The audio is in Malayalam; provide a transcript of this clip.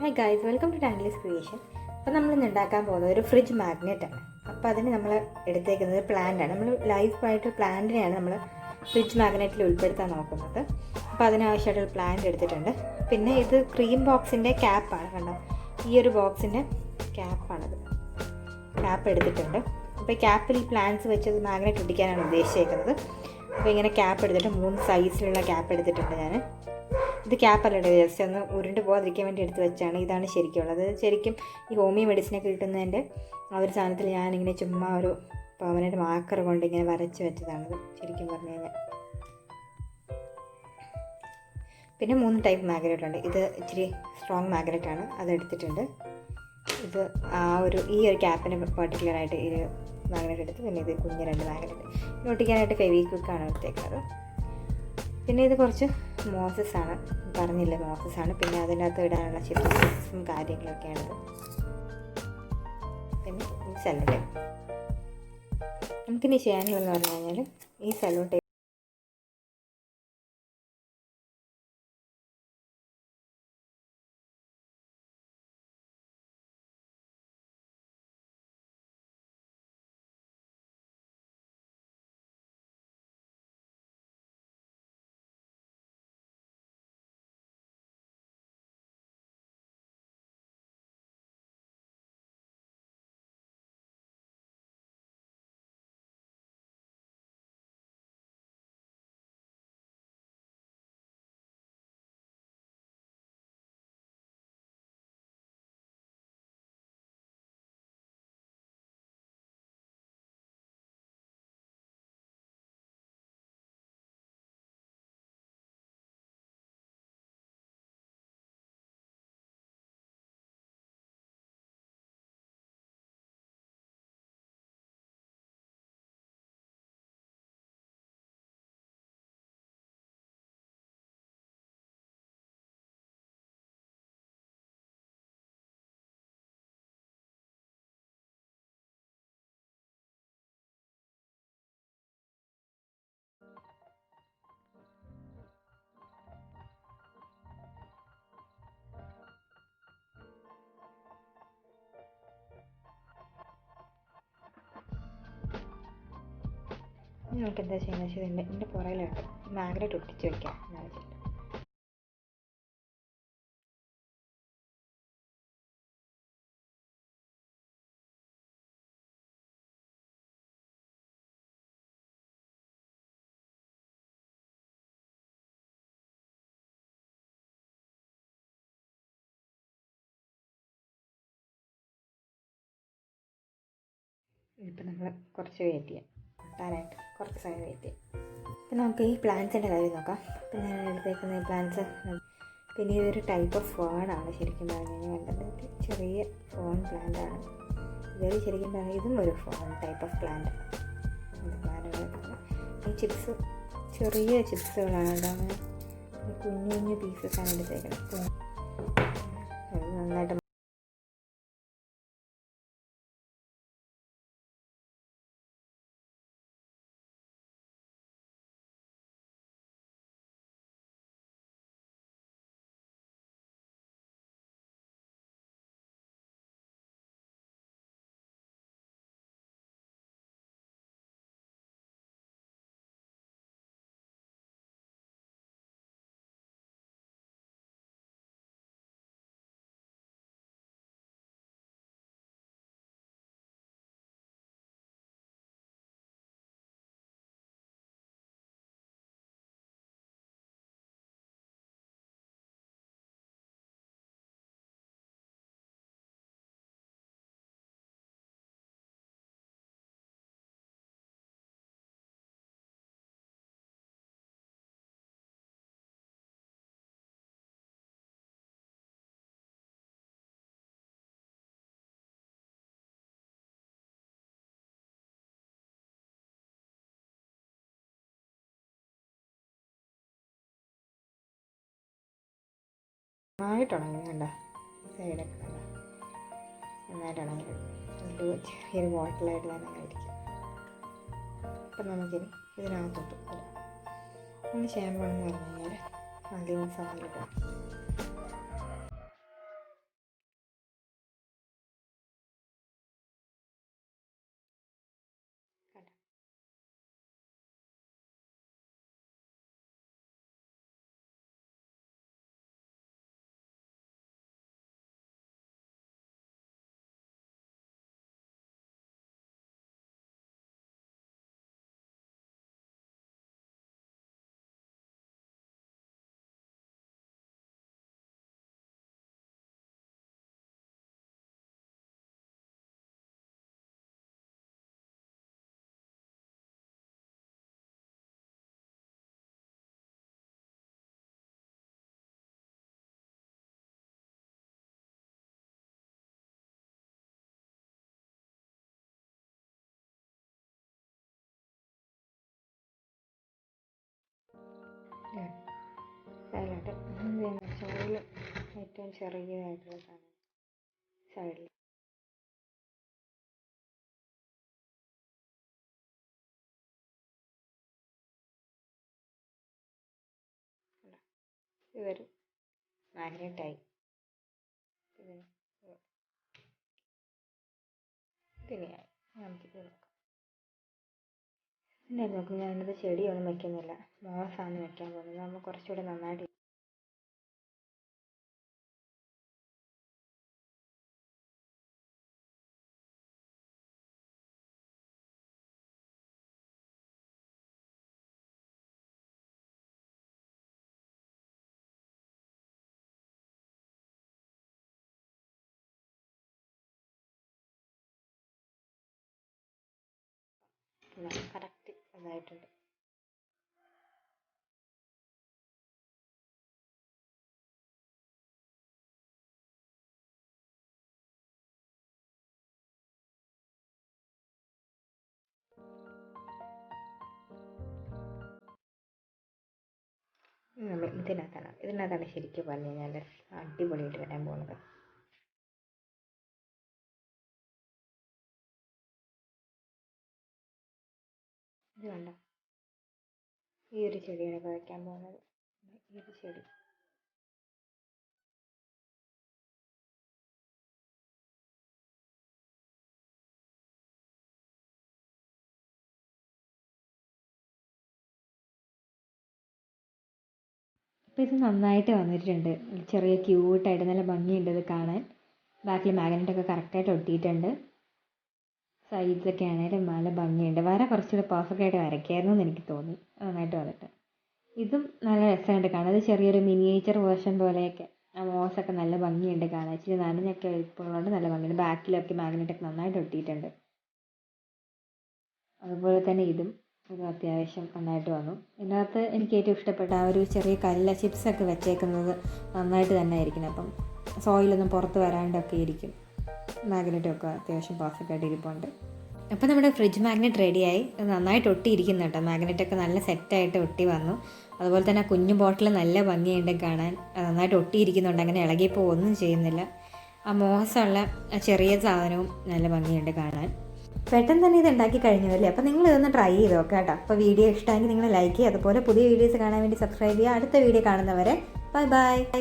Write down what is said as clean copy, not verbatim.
Hi guys, welcome to Tanglees creation. അപ്പോൾ നമ്മളിന്ന് ഉണ്ടാക്കാൻ പോകുന്നത് ഒരു ഫ്രിഡ്ജ് മാഗ്നറ്റാണ്. അപ്പോൾ അതിന് നമ്മൾ എടുത്തേക്കുന്നത് പ്ലാന്റാണ്. നമ്മൾ ലൈഫായിട്ട് പ്ലാന്റിനെയാണ് നമ്മൾ ഫ്രിഡ്ജ് മാഗ്നറ്റിൽ ഉൾപ്പെടുത്താൻ നോക്കുന്നത്. അപ്പോൾ അതിനാവശ്യമായിട്ടൊരു പ്ലാന്റ് എടുത്തിട്ടുണ്ട്. പിന്നെ ഇത് ക്രീം ബോക്സിൻ്റെ ക്യാപ്പാണ്, കണ്ടോ? ഈ ഒരു ബോക്സിൻ്റെ ക്യാപ്പാണത്. ക്യാപ്പ് എടുത്തിട്ടുണ്ട്. അപ്പോൾ ഈ ക്യാപ്പിൽ ഈ പ്ലാന്റ്സ് വെച്ചത് മാഗ്നറ്റ് ഒട്ടിക്കാനാണ് ഉദ്ദേശിച്ചേക്കുന്നത്. അപ്പോൾ ഇങ്ങനെ ക്യാപ്പ് എടുത്തിട്ട് 3 സൈസിലുള്ള ക്യാപ്പ് എടുത്തിട്ടുണ്ട് ഞാൻ. ഇത് ക്യാപ്പല്ല, ജസ്റ്റ് ഒന്ന് ഉരുണ്ട് പോകാതിരിക്കാൻ വേണ്ടി എടുത്ത് വെച്ചാണ്. ഇതാണ് ശരിക്കുള്ളത്. ശരിക്കും ഈ ഹോമിയോ മെഡിസിനൊക്കെ കിട്ടുന്നതിൻ്റെ ആ ഒരു സാധനത്തിൽ ഞാനിങ്ങനെ ചുമ്മാ ഒരു പെർമനൻറ്റ് മാർക്കർ കൊണ്ട് ഇങ്ങനെ വരച്ച് വെച്ചതാണത് ശരിക്കും പറഞ്ഞു കഴിഞ്ഞാൽ. പിന്നെ 3 ടൈപ്പ് മാഗ്നറ്റ് ഉണ്ട്. ഇത് ഇച്ചിരി സ്ട്രോങ് മാഗ്നറ്റാണ്, അതെടുത്തിട്ടുണ്ട്. ഇത് ഈ ഒരു ക്യാപ്പിന് പെർട്ടിക്കുലറായിട്ട് ഈ മാഗ്നറ്റ് എടുത്ത്, പിന്നെ ഇത് കുഞ്ഞ് 2 മാഗ്നറ്റ് ഒട്ടിക്കാനായിട്ട് ഫെവിക്വിക്കാണ് എടുത്തേക്കുന്നത്. പിന്നെ ഇത് കുറച്ച് മോസസാണ്, പറഞ്ഞില്ലേ മോസസാണ്. പിന്നെ അതിനകത്ത് ഇടാനുള്ള ചിപ്സും കാര്യങ്ങളൊക്കെയാണിത്. പിന്നെ ഈ സെല്ലോ ടേപ്പ്. നമുക്കിനി ചെയ്യാനുള്ളതെന്ന് പറഞ്ഞു കഴിഞ്ഞാൽ ഈ സെല്ലോ ടേപ്പ് നമുക്ക് എന്താ ചെയ്യുന്നത് വെച്ചാൽ ഇതിൻ്റെ പുറകിലായിട്ട് മാഗ്നറ്റ് ഒട്ടിച്ച് വയ്ക്കാം എന്നാണ് വെച്ചിട്ട്. ഇതിപ്പോൾ നമ്മൾ കുറച്ച് വെയിറ്റ് ചെയ്യാം, ഒട്ടാനായിട്ട് കുറച്ച് സമയം വെയിറ്റ് ചെയ്യാം. ഇപ്പം നമുക്ക് ഈ പ്ലാന്റ്സിൻ്റെ കാര്യം നോക്കാം. ഇപ്പം ഞാൻ എടുത്തേക്കുന്ന ഈ പ്ലാന്റ്സ്, പിന്നെ ഇതൊരു ടൈപ്പ് ഓഫ് ഫേണാണ് ശരിക്കും പറഞ്ഞു കഴിഞ്ഞാൽ. കണ്ടത് ചെറിയ ഫോൺ പ്ലാന്റാണ്. ഇതൊരു ശരിക്കും പറഞ്ഞാൽ ഇതും ഒരു ഫോൺ ടൈപ്പ് ഓഫ് പ്ലാന്റ്. ഈ ചിപ്സ് ചെറിയ ചിപ്സുകളാണ് ഉണ്ടാകുന്നത്. കുഞ്ഞു കുഞ്ഞു പീസസാണ് എടുത്തേക്കുന്നത്. നന്നായിട്ട് നന്നായിട്ടുണങ്ങി. കണ്ട സൈഡൊക്കെ കണ്ട നന്നായിട്ട് ഉണങ്ങി. ഒരു ചെറിയൊരു ബോട്ടിലായിട്ട് തന്നെ കഴിക്കും. അപ്പം നമുക്കിനി ഇതിനകത്തോട്ട് ഇടാം. നമ്മൾ ചെയ്യാൻ പോകണമെന്ന് പറഞ്ഞു കഴിഞ്ഞാൽ ആദ്യം മസാല ഇടാം. സോയിൽ ഏറ്റവും ചെറിയതായിട്ടുള്ളതാണ് സൈഡിൽ. ഇതൊരു മാഗ്നറ്റായി. ഇതിനെയായി നമുക്കിത് നോക്കാം. പിന്നെ നോക്കും, ഞാനിത് ചെടിയൊന്നും വെക്കുന്നില്ല, മോസാണ് വെക്കാൻ പോകുന്നത്. നമ്മൾ കുറച്ചുകൂടെ നന്നായിട്ട് കറക്റ്റ് ഇതായിട്ടുണ്ട്. ഇതിനകത്താണ് ശരിക്കും പറഞ്ഞു കഴിഞ്ഞാൽ അടിപൊളിയായിട്ട് വരാൻ പോകുന്നത്. ഇത് കണ്ടോ, ഈ ഒരു ചെടിയാണ് ഇപ്പോൾ വയ്ക്കാൻ പോകുന്നത്. ഈ ഒരു ചെടി അപ്പോൾ ഇത് നന്നായിട്ട് വന്നിട്ടുണ്ട്. ചെറിയ ക്യൂട്ടായിട്ട് നല്ല ഭംഗിയുണ്ട് ഇത് കാണാൻ. ബാക്കിൽ മാഗ്നറ്റൊക്കെ കറക്റ്റായിട്ട് ഒട്ടിയിട്ടുണ്ട്. സൈഡ്സൊക്കെ ആണെങ്കിലും നല്ല ഭംഗിയുണ്ട്. വര കുറച്ചുകൂടെ പെർഫെക്റ്റ് ആയിട്ട് വരയ്ക്കായിരുന്നു എന്ന് എനിക്ക് തോന്നി. നന്നായിട്ട് വന്നിട്ട് ഇതും നല്ല രസമുണ്ട് കാണാൻ. ഇത് ചെറിയൊരു മിനിയേച്ചർ വേർഷൻ പോലെയൊക്കെ. ആ മോസൊക്കെ നല്ല ഭംഗിയുണ്ട് കാണാൻ. ഇച്ചിരി നനഞ്ഞൊക്കെ ഇരിപ്പുള്ളതുകൊണ്ട് നല്ല ഭംഗിയുണ്ട്. ബാക്കിലൊക്കെ മാഗ്നറ്റൊക്കെ നന്നായിട്ട് ഒട്ടിയിട്ടുണ്ട്. അതുപോലെ തന്നെ ഇത് അത്യാവശ്യം നന്നായിട്ട് വന്നു. ഇതിനകത്ത് എനിക്ക് ഏറ്റവും ഇഷ്ടപ്പെട്ട ആ ഒരു ചെറിയ കല്ല് ചിപ്സൊക്കെ വെച്ചേക്കുന്നത് നന്നായിട്ട് തന്നെ ആയിരിക്കണം. അപ്പം സോയിലൊന്നും പുറത്ത് വരാണ്ടൊക്കെ ഇരിക്കും. മാഗ്നറ്റൊക്കെ അത്യാവശ്യം പെർഫെക്റ്റായിട്ട് ഇരിപ്പുണ്ട്. അപ്പോൾ നമ്മുടെ ഫ്രിഡ്ജ് മാഗ്നറ്റ് റെഡിയായി. അത് നന്നായിട്ട് ഒട്ടിയിരിക്കുന്നു കേട്ടോ. മാഗ്നറ്റൊക്കെ നല്ല സെറ്റായിട്ട് ഒട്ടി വന്നു. അതുപോലെ തന്നെ ആ കുഞ്ഞു ബോട്ടിൽ നല്ല ഭംഗിയുണ്ട് കാണാൻ. നന്നായിട്ട് ഒട്ടിയിരിക്കുന്നുണ്ട്, അങ്ങനെ ഇളകിയപ്പോൾ ഒന്നും ചെയ്യുന്നില്ല. ആ മോശമുള്ള ആ ചെറിയ സാധനവും നല്ല ഭംഗിയുണ്ട് കാണാൻ. പെട്ടെന്ന് തന്നെ ഇത് ഉണ്ടാക്കി കഴിഞ്ഞു അല്ലേ. അപ്പോൾ നിങ്ങൾ ഇതൊന്ന് ട്രൈ ചെയ്ത് നോക്കാം കേട്ടോ. അപ്പോൾ വീഡിയോ ഇഷ്ടമെങ്കിൽ നിങ്ങൾ ലൈക്ക് ചെയ്യുക. അതുപോലെ പുതിയ വീഡിയോസ് കാണാൻ വേണ്ടി സബ്സ്ക്രൈബ് ചെയ്യുക. അടുത്ത വീഡിയോ കാണുന്നവരെ ബൈ ബൈ.